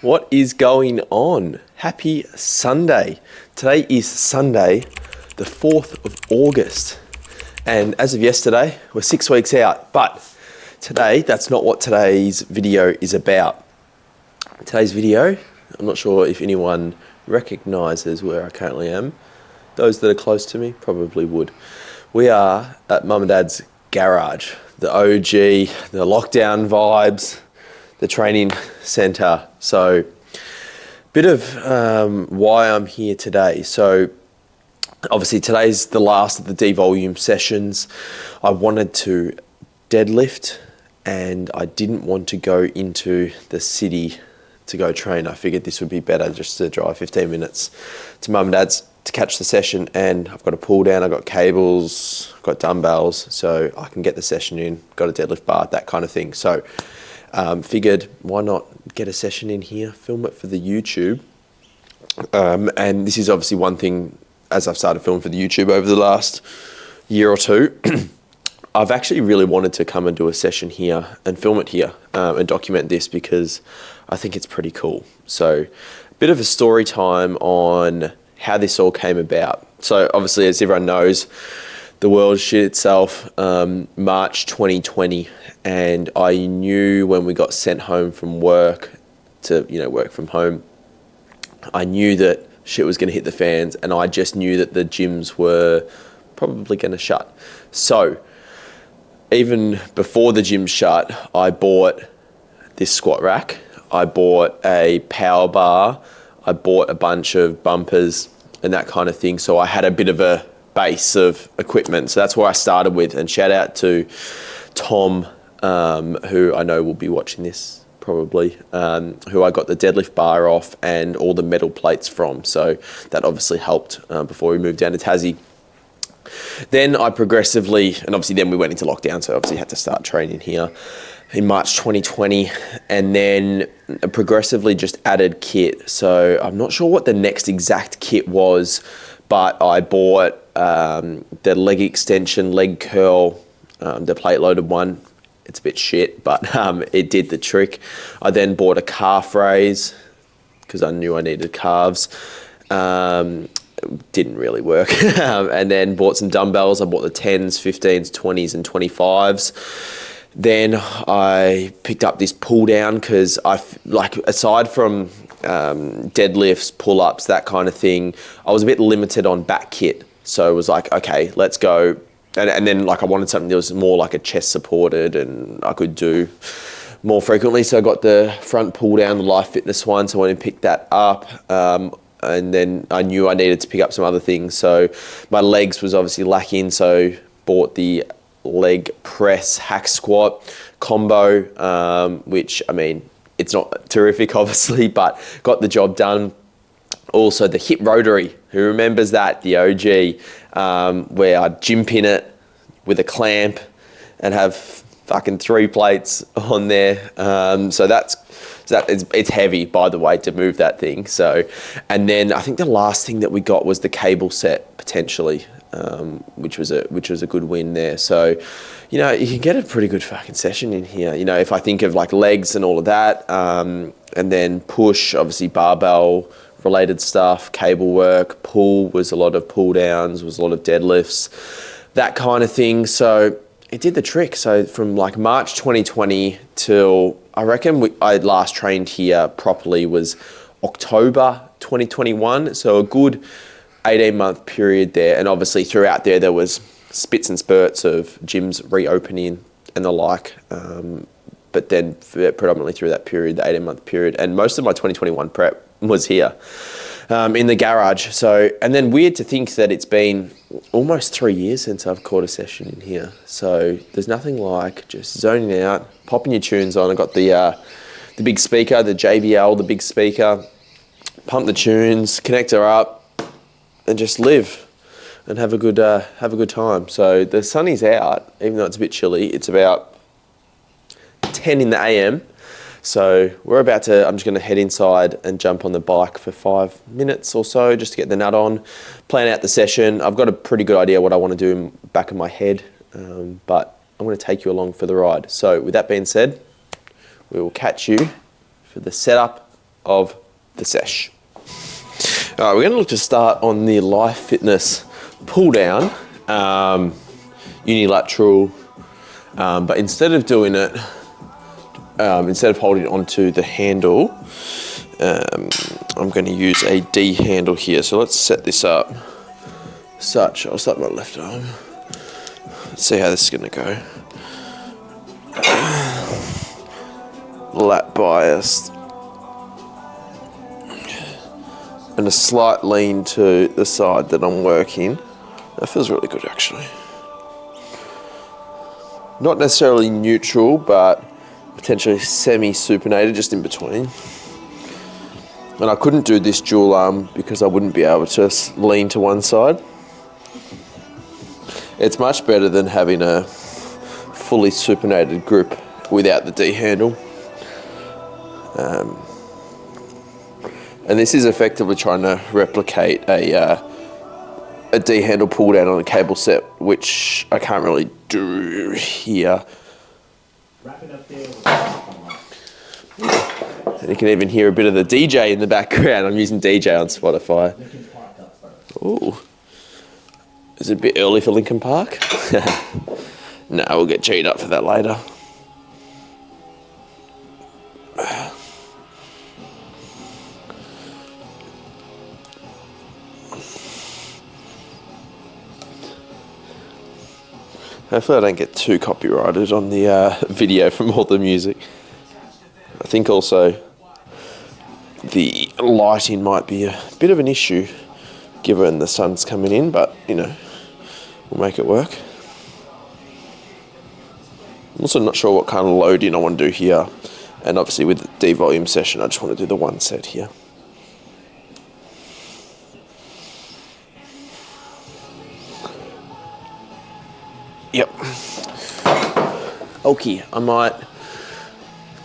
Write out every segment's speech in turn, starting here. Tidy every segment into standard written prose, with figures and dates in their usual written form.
What is going on? Happy Sunday. Today is Sunday, the 4th of August. And as of yesterday, we're 6 weeks out. But today, that's not what today's video is about. Today's video, I'm not sure if anyone recognises where I currently am. Those that are close to me probably would. We are at Mum and Dad's garage, the OG, the lockdown vibes, the training centre. So, bit of why I'm here today. So, obviously today's the last of the devolume sessions. I wanted to deadlift and I didn't want to go into the city to go train. I figured this would be better just to drive 15 minutes to Mum and Dad's to catch the session, and I've got a pull down, I've got cables, I've got dumbbells, so I can get the session in, got a deadlift bar, that kind of thing. So figured why not get a session in here, film it for the YouTube. And this is obviously one thing, as I've started filming for the YouTube over the last year or two, I've actually really wanted to come and do a session here and film it here and document this because I think it's pretty cool. So a bit of a story time on how this all came about. So obviously, as everyone knows, the world shit itself, March 2020, and I knew when we got sent home from work to, work from home, I knew that shit was going to hit the fans, and I just knew that the gyms were probably going to shut. So even before the gym shut, I bought this squat rack, I bought a power bar, I bought a bunch of bumpers and that kind of thing. So I had a bit of a base of equipment. So that's where I started with. And shout out to Tom, who I know will be watching this probably, who I got the deadlift bar off and all the metal plates from. So that obviously helped before we moved down to Tassie. Then I progressively, and obviously then we went into lockdown, so obviously had to start training here in March 2020, and then progressively just added kit. So I'm not sure what the next exact kit was, but I bought the leg extension, leg curl, the plate loaded one. It's a bit shit, but it did the trick. I then bought a calf raise because I knew I needed calves. Didn't really work. And then bought some dumbbells. I bought the 10s, 15s, 20s and 25s. Then I picked up this pull down because aside from deadlifts, pull-ups, that kind of thing, I was a bit limited on back kit. So it was like, okay, let's go. And then I wanted something that was more like a chest supported and I could do more frequently. So I got the front pull down, the Life Fitness one. So I went and picked that up. And then I knew I needed to pick up some other things. So my legs was obviously lacking. So bought the leg press hack squat combo, which, I mean, it's not terrific obviously, but got the job done. Also the hip rotary, who remembers that, the OG, where I'd gym pin it with a clamp and have fucking 3 plates on there. So it's heavy, by the way, to move that thing. So, and then I think the last thing that we got was the cable set potentially, which was a good win there. So, you can get a pretty good fucking session in here. If I think of like legs and all of that, and then push, obviously barbell related stuff, cable work, pull was a lot of pull downs, was a lot of deadlifts, that kind of thing. So it did the trick. So from like March 2020 till I reckon I last trained here properly was October 2021. So a good 18-month period there. And obviously throughout there was spits and spurts of gyms reopening and the like. But then predominantly through that period, the 18-month period, and most of my 2021 prep was here in the garage. So, and then weird to think that it's been almost 3 years since I've caught a session in here. So there's nothing like just zoning out, popping your tunes on. I got the big speaker, the JBL, the big speaker, pump the tunes, connect her up, and just live and have a good time. So the sun is out, even though it's a bit chilly. It's about 10 in the AM. So I'm just going to head inside and jump on the bike for 5 minutes or so just to get the nut on, plan out the session. I've got a pretty good idea what I want to do in the back of my head, but I'm going to take you along for the ride. So with that being said, we will catch you for the setup of the sesh. All right, we're going to look to start on the Life Fitness pull down, unilateral, but instead of doing it, instead of holding onto the handle, I'm going to use a D handle here. So let's set this up. I'll start my left arm. Let's see how this is going to go. Lat biased. And a slight lean to the side that I'm working. That feels really good actually. Not necessarily neutral, but potentially semi-supinated, just in between. And I couldn't do this dual arm because I wouldn't be able to lean to one side. It's much better than having a fully supinated grip without the D handle. And this is effectively trying to replicate a D handle pull down on a cable set, which I can't really do here. And you can even hear a bit of the DJ in the background. I'm using DJ on Spotify. Ooh. Is it a bit early for Linkin Park? No, we'll get G'd up for that later. Hopefully I don't get too copyrighted on the video from all the music. I think also the lighting might be a bit of an issue given the sun's coming in, but you know, we'll make it work. I'm also not sure what kind of loading I want to do here, and obviously with the D volume session I just want to do the one set here. Yep. Okay, I might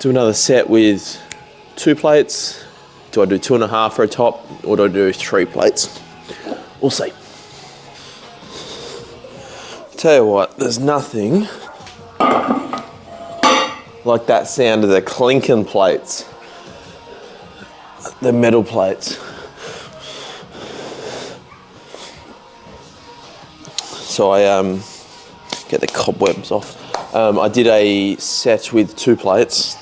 do another set with 2 plates. Do I do 2.5 for a top, or do I do 3 plates? We'll see. Tell you what, there's nothing like that sound of the clinking plates, the metal plates. So I get the cobwebs off. I did a set with 2 plates,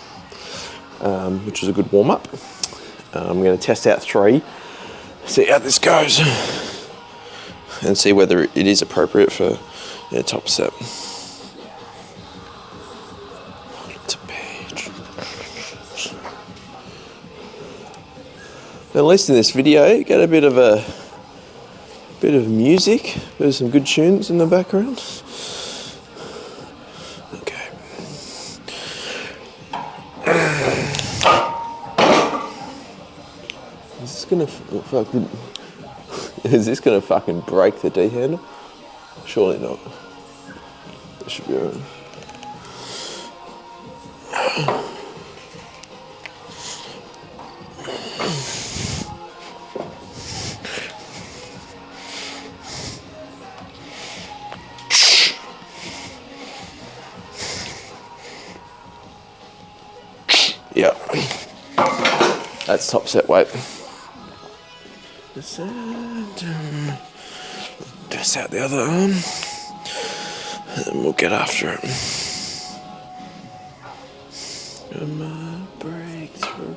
which was a good warm up. I'm going to test out 3, see how this goes, and see whether it is appropriate for a top set. At least in this video, you get a bit of music. There's some good tunes in the background. Okay. Is this gonna fucking break the D handle? Surely not. It should be alright. Yeah, that's top set weight. Test out the other arm, and then we'll get after it. Breakthrough,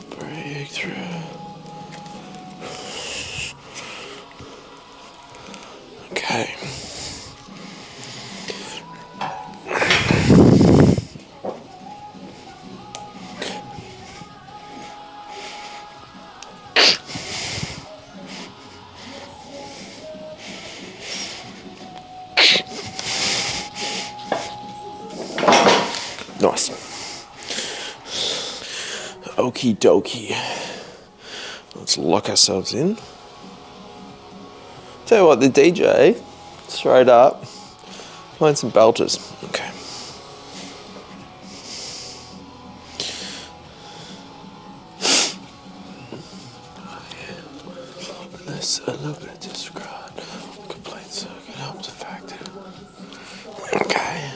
breakthrough. Okay. Nice. Okie dokie. Let's lock ourselves in. Tell you what, the DJ, straight up, playing some belters. Okay. This a little bit described. Complete circuit helps the factor. Okay.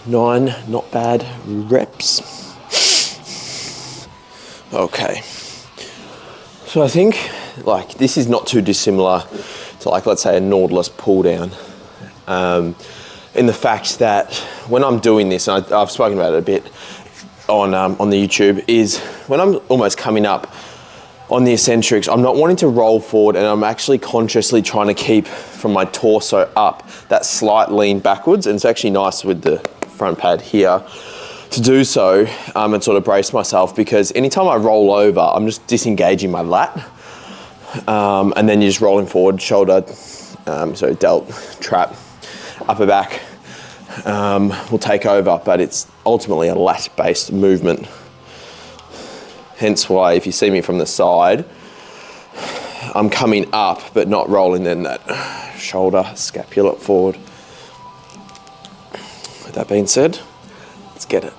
Nine, not bad reps. Okay. So I think like this is not too dissimilar to like, let's say a Nautilus pull down. In the fact that when I'm doing this, and I've spoken about it a bit on the YouTube, is when I'm almost coming up on the eccentrics, I'm not wanting to roll forward, and I'm actually consciously trying to keep from my torso up that slight lean backwards. And it's actually nice with the front pad here to do so and sort of brace myself, because anytime I roll over, I'm just disengaging my lat, and then you're just rolling forward, shoulder, so delt, trap, upper back will take over, but it's ultimately a lat-based movement. Hence why if you see me from the side, I'm coming up but not rolling then that shoulder, scapula forward. With that being said, let's get it.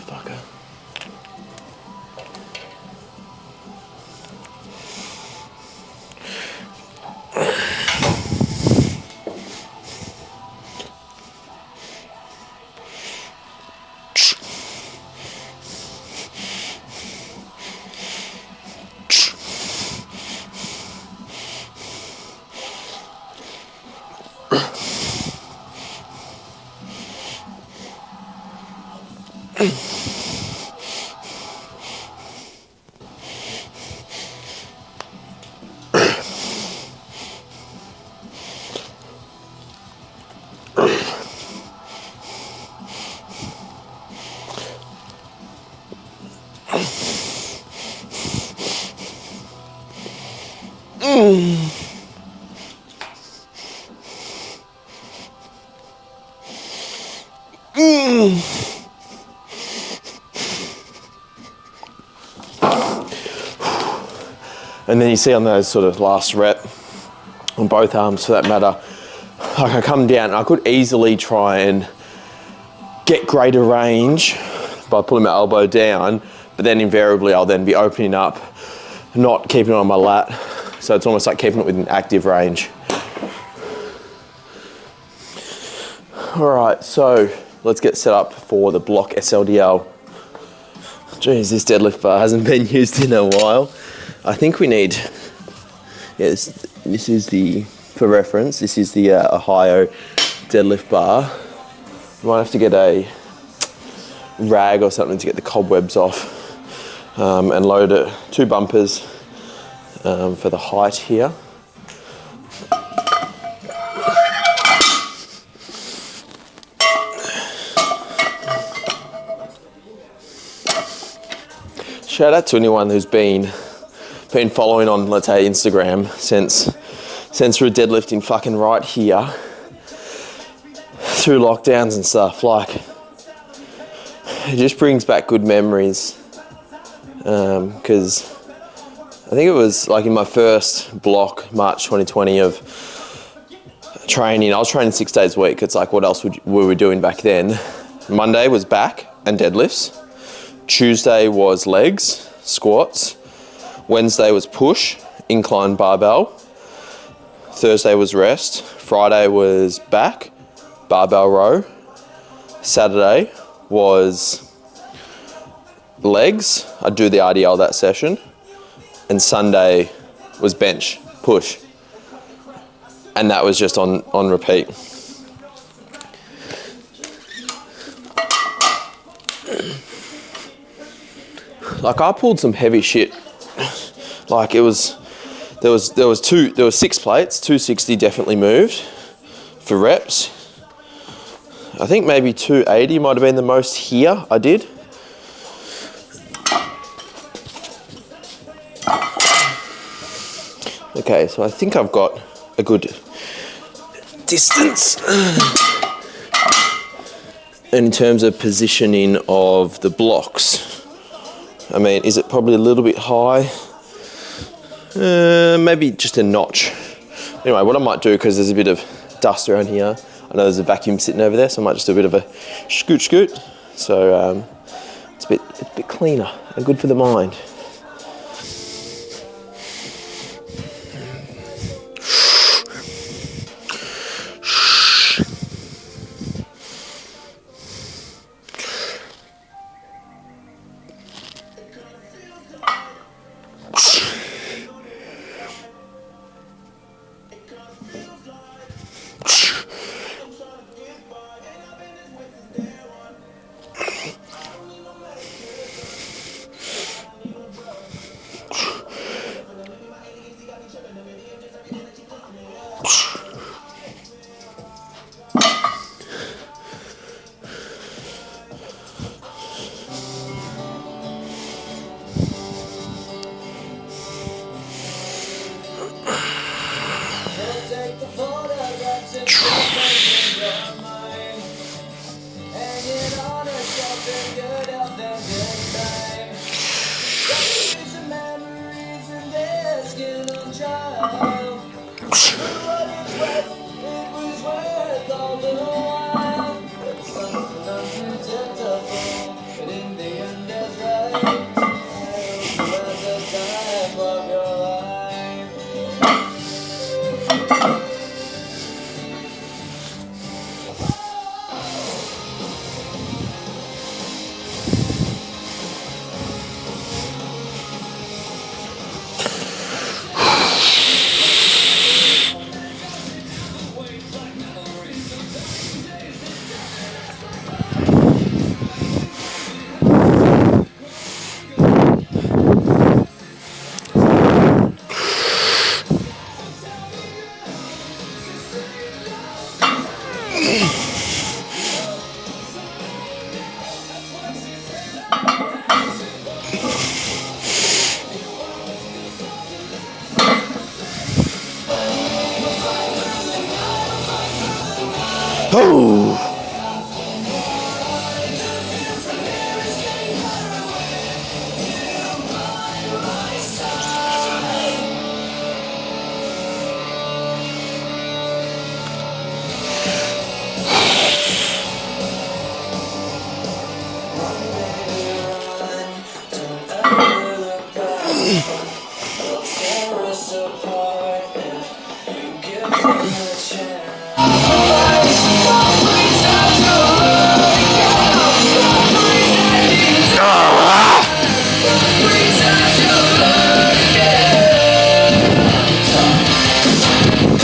Fucker. And then you see on those sort of last rep, on both arms for that matter, like I come down, I could easily try and get greater range by pulling my elbow down, but then invariably I'll then be opening up, not keeping it on my lat. So it's almost like keeping it within active range. All right, so let's get set up for the block SLDL. Geez, this deadlift bar hasn't been used in a while. I think we need, yes, this is the, for reference, this is the Ohio deadlift bar. Might have to get a rag or something to get the cobwebs off and load it, 2 bumpers for the height here. Shout out to anyone who's been following on, let's say, Instagram since we're deadlifting fucking right here through lockdowns and stuff. Like, it just brings back good memories, because I think it was like in my first block, March 2020 of training, I was training 6 days a week. It's like, what else were we doing back then? Monday was back and deadlifts. Tuesday was legs, squats. Wednesday was push, incline barbell. Thursday was rest. Friday was back, barbell row. Saturday was legs. I'd do the RDL that session. And Sunday was bench, push. And that was just on repeat. Like, I pulled some heavy shit. Like, there was 6 plates, 260 definitely moved for reps. I think maybe 280 might have been the most here I did. Okay, so I think I've got a good distance in terms of positioning of the blocks. I mean, is it probably a little bit high? Maybe just a notch. Anyway, what I might do, because there's a bit of dust around here, I know there's a vacuum sitting over there, so I might just do a bit of a scoot. So it's a bit cleaner and good for the mind. Oh!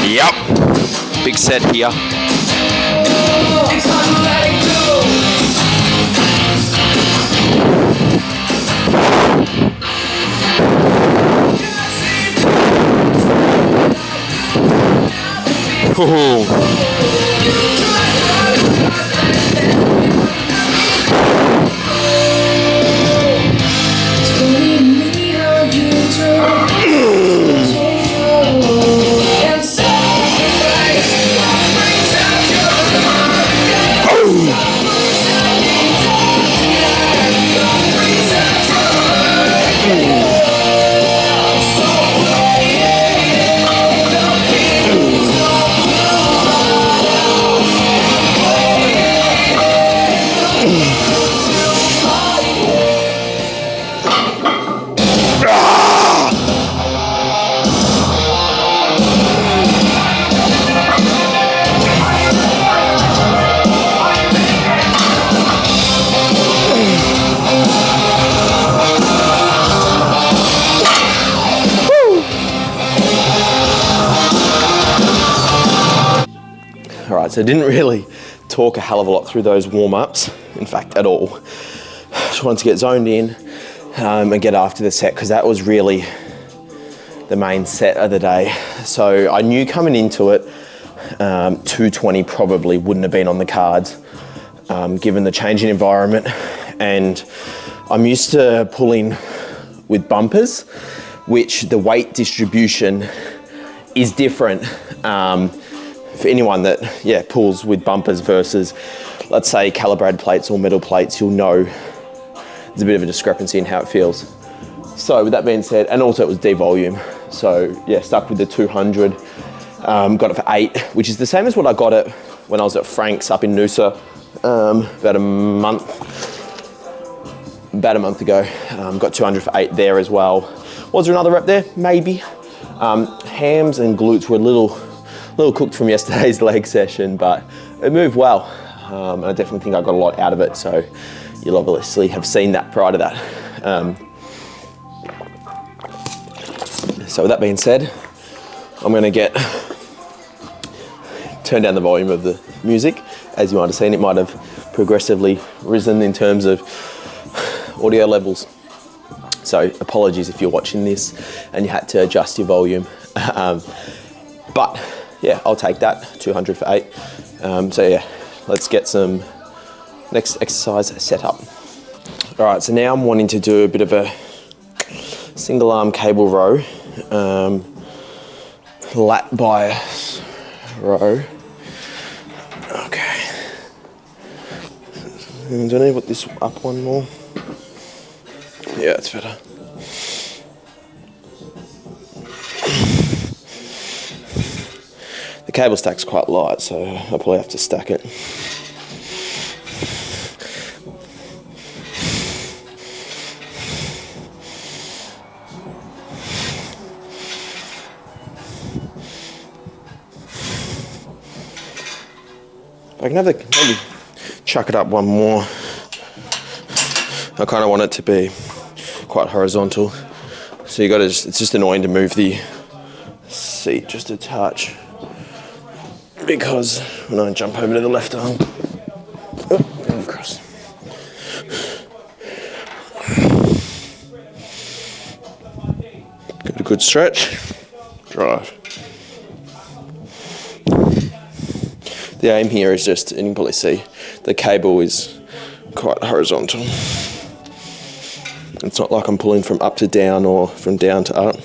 Yep, big set here. Alright, so I didn't really talk a hell of a lot through those warm-ups, in fact, at all. Just wanted to get zoned in and get after the set, because that was really the main set of the day. So I knew coming into it, 220 probably wouldn't have been on the cards, given the changing environment. And I'm used to pulling with bumpers, which the weight distribution is different. For anyone that, pulls with bumpers versus, let's say, calibrated plates or metal plates, you'll know there's a bit of a discrepancy in how it feels. So with that being said, and also it was D-volume. So yeah, stuck with the 200, got it for 8, which is the same as what I got it when I was at Frank's up in Noosa about a month ago. Got 200 for 8 there as well. Was there another rep there? Maybe. Hams and glutes were a little cooked from yesterday's leg session, but it moved well. And I definitely think I got a lot out of it. So you'll obviously have seen that prior to that. So with that being said, I'm gonna turn down the volume of the music. As you might have seen, it might have progressively risen in terms of audio levels. So apologies if you're watching this and you had to adjust your volume. But yeah, I'll take that, 200 for 8. So yeah, let's get some next exercise set up. All right, so now I'm wanting to do a bit of a single arm cable row, lat bias row. Okay. And do I need to put this up one more? Yeah, it's better. The cable stack's quite light, so I'll probably have to stack it. I can have maybe chuck it up one more. I kind of want it to be quite horizontal. So you got to it's just annoying to move the seat just a touch, because when I jump over to the left arm, and across. Get a good stretch, drive. The aim here is just, and you can probably see, the cable is quite horizontal. It's not like I'm pulling from up to down or from down to up.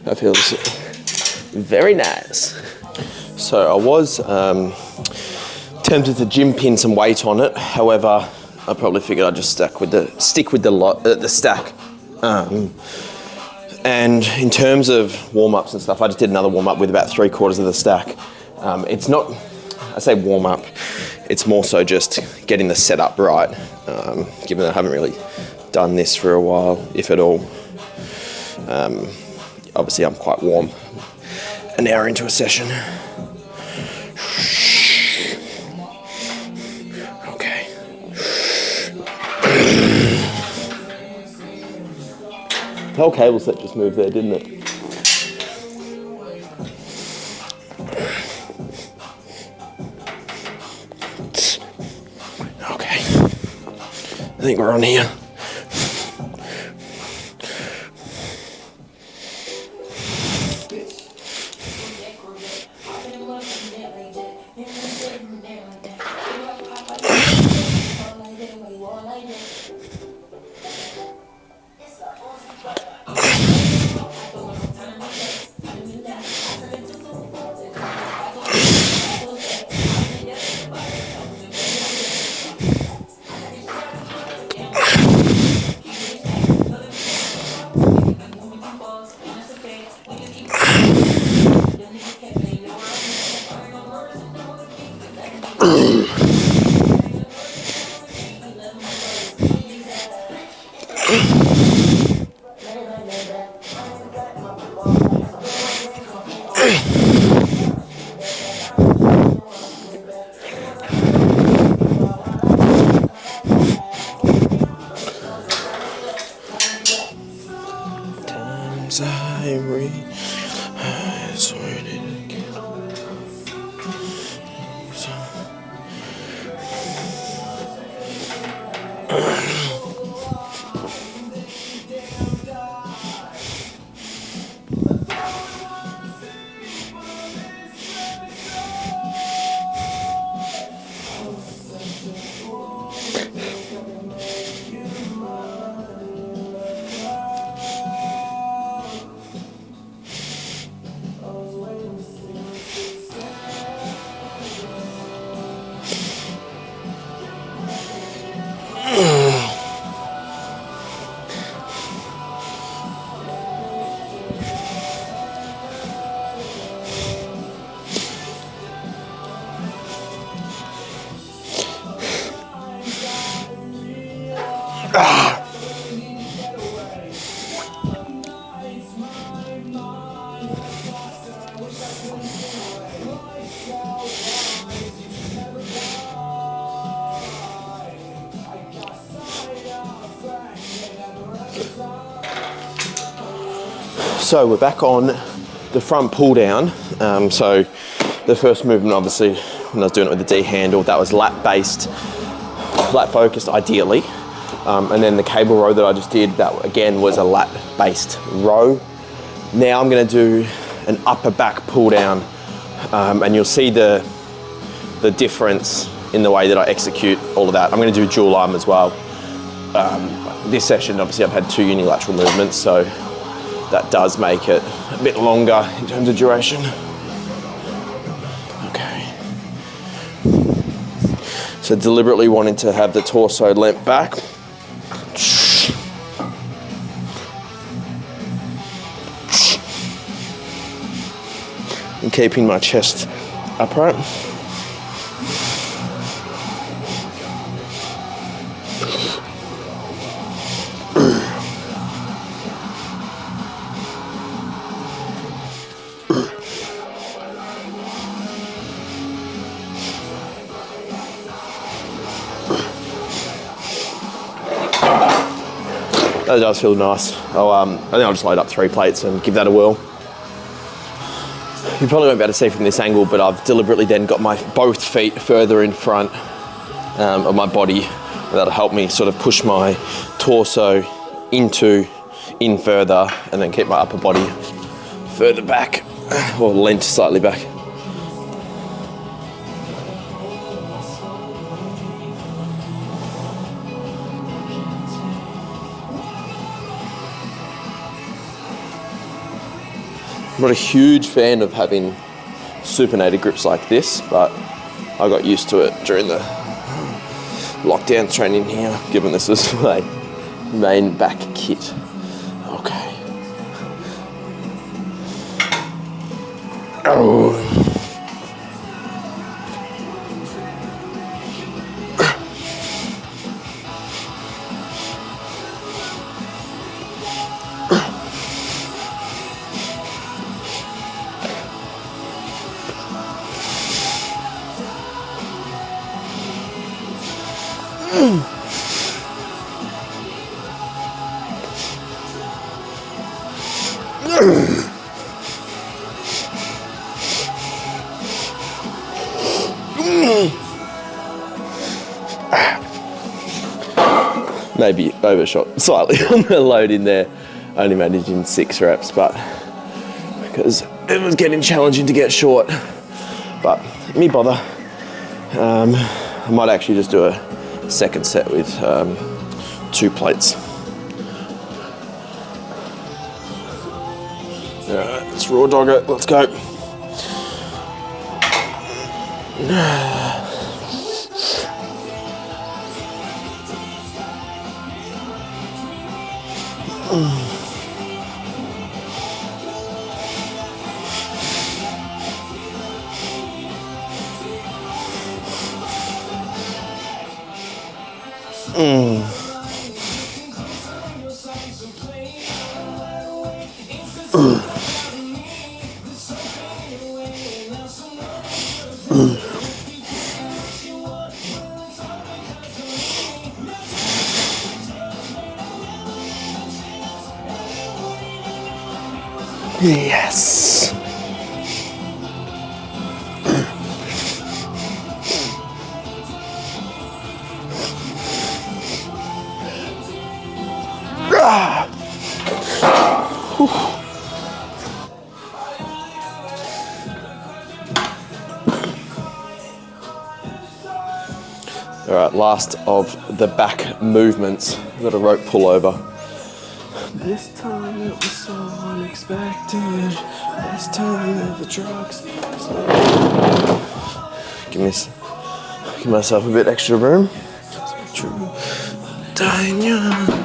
That feels very nice. So I was tempted to gym pin some weight on it. However, I probably figured I'd just stick with the stack. And in terms of warm-ups and stuff, I just did another warm-up with about 3/4 of the stack. It's not, I say warm-up, it's more so just getting the setup right, given that I haven't really done this for a while, if at all. Obviously I'm quite warm an hour into a session. Okay. The whole cable set just moved there, didn't it? Okay. I think we're on here. So we're back on the front pull down. So the first movement, obviously, when I was doing it with the D handle, that was lat based, lat focused ideally. And then the cable row that I just did, that again was a lat based row. Now I'm gonna do an upper back pull down, and you'll see the difference in the way that I execute all of that. I'm gonna do dual arm as well. This session, obviously I've had 2 unilateral movements, so that does make it a bit longer in terms of duration. Okay. So deliberately wanting to have the torso leant back. And keeping my chest upright. That does feel nice. I think I'll just load up 3 plates and give that a whirl. You probably won't be able to see from this angle, but I've deliberately then got my both feet further in front of my body. That'll help me sort of push my torso in further, and then keep my upper body further back, or leant slightly back. I'm not a huge fan of having supinated grips like this, but I got used to it during the lockdown training here, given this is my main back kit. Okay. Oh. Maybe overshot slightly on the load in there. Only managing 6 reps, but because it was getting challenging to get short. But me bother. I might actually just do a second set with 2 plates. All right, let's raw dog it. Let's go. Yes. All right, last of the back movements. We've got a rope pullover. This time it was so unexpected. This time of the drugs. Give myself a bit extra room. Dying young.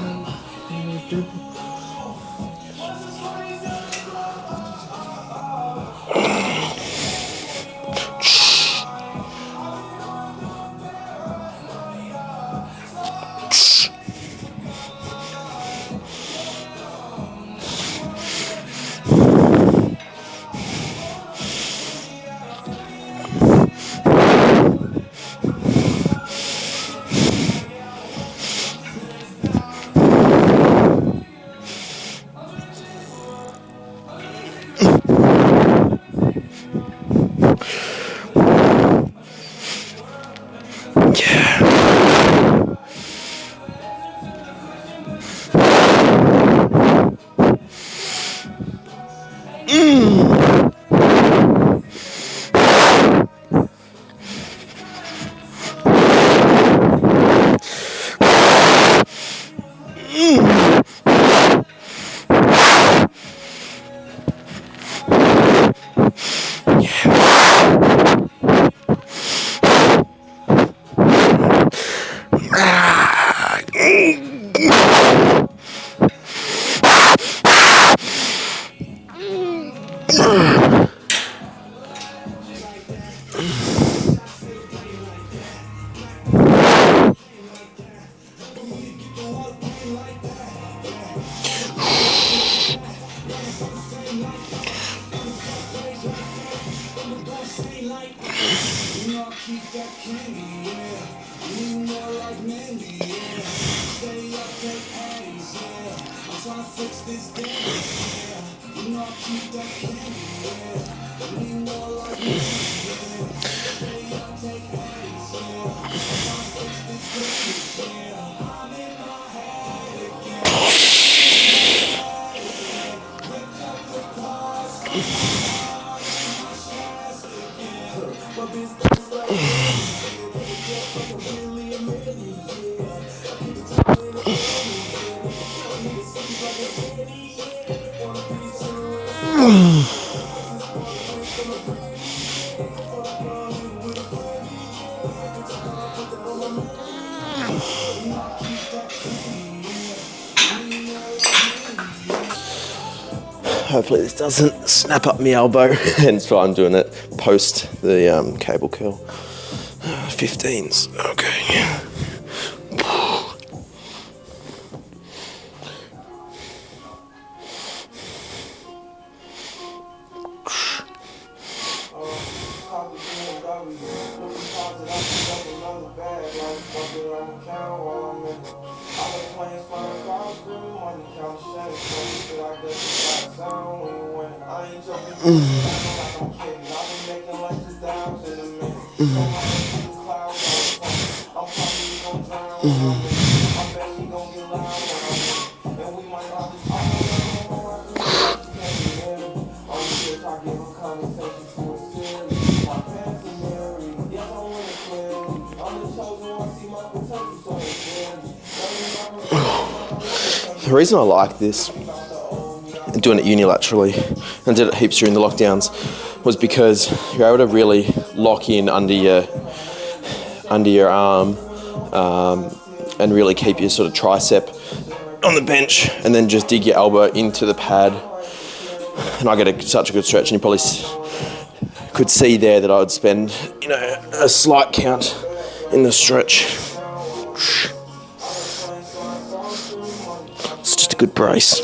Hopefully this doesn't snap up my elbow, hence why I'm doing it post the cable curl. 15s, okay. The reason I like this, doing it unilaterally, and did it heaps during the lockdowns, was because you're able to really lock in under your arm and really keep your sort of tricep on the bench, and then just dig your elbow into the pad. And I get such a good stretch, and you probably could see there that I would spend, a slight count in the stretch. It's just a good brace.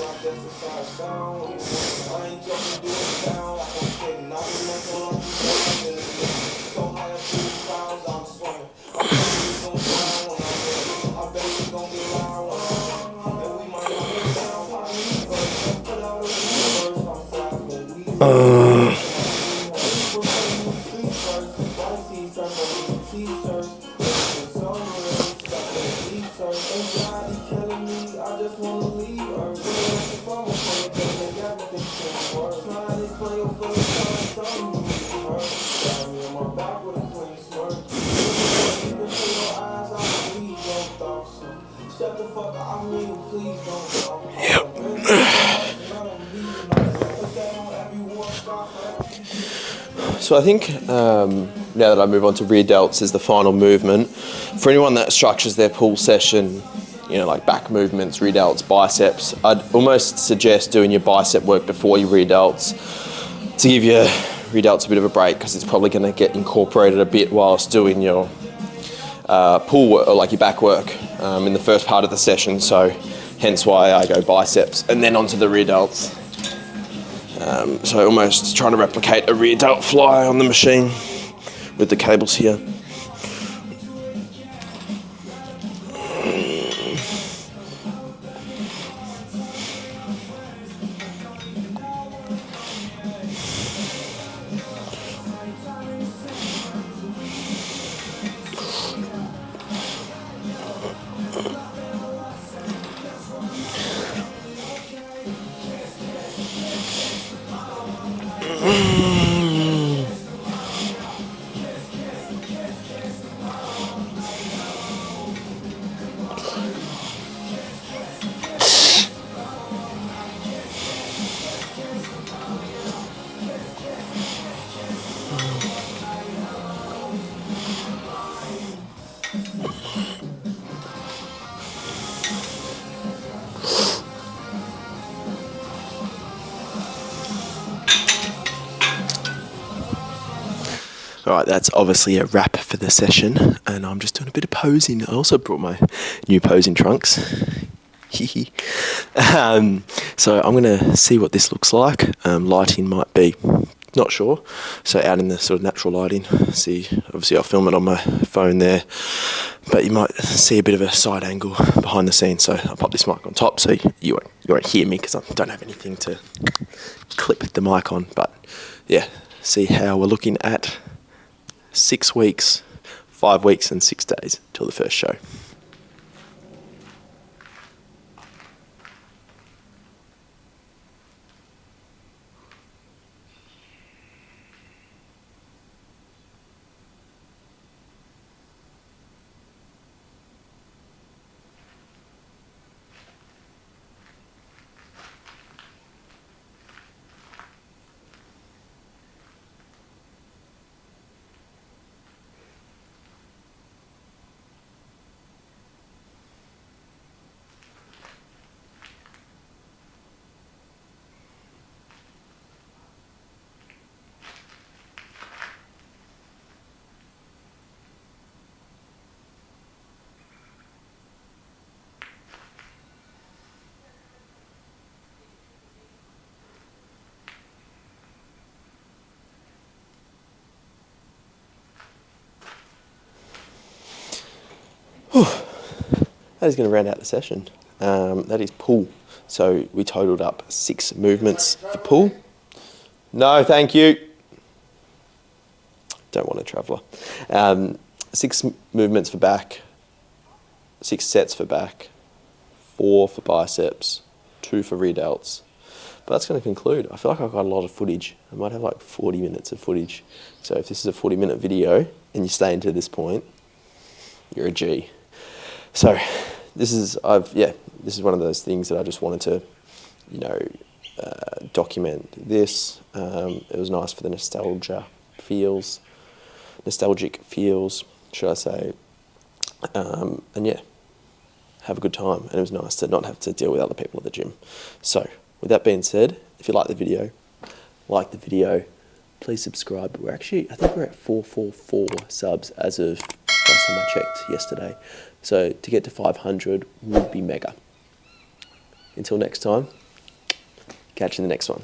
So I think now that I move on to rear delts as the final movement, for anyone that structures their pull session, like back movements, rear delts, biceps, I'd almost suggest doing your bicep work before your rear delts to give your rear delts a bit of a break, because it's probably going to get incorporated a bit whilst doing your pull work, or like your back work in the first part of the session. So hence why I go biceps and then onto the rear delts. So almost trying to replicate a rear delt fly on the machine with the cables here. Alright, that's obviously a wrap for the session, and I'm just doing a bit of posing. I also brought my new posing trunks. So I'm going to see what this looks like. Lighting might be, not sure. So out in the sort of natural lighting, see, obviously I'll film it on my phone there, but you might see a bit of a side angle behind the scenes. So I'll pop this mic on top so you won't hear me because I don't have anything to clip the mic on. But yeah, see how we're looking at 6 weeks, 5 weeks and 6 days till the first show. That is going to round out the session. That is pull. So we totaled up 6 movements for pull. No, thank you. Don't want a traveller. 6 movements for back, 6 sets for back, 4 for biceps, 2 for rear delts. But that's going to conclude. I feel like I've got a lot of footage. I might have like 40 minutes of footage. So if this is a 40-minute video and you stay into this point, you're a G. So this is one of those things that I just wanted to, document this. It was nice for the nostalgic feels, should I say. And yeah, have a good time. And it was nice to not have to deal with other people at the gym. So with that being said, if you like the video, please subscribe. I think we're at 444 subs as of last time I checked yesterday. So to get to 500 would be mega. Until next time, catch you in the next one.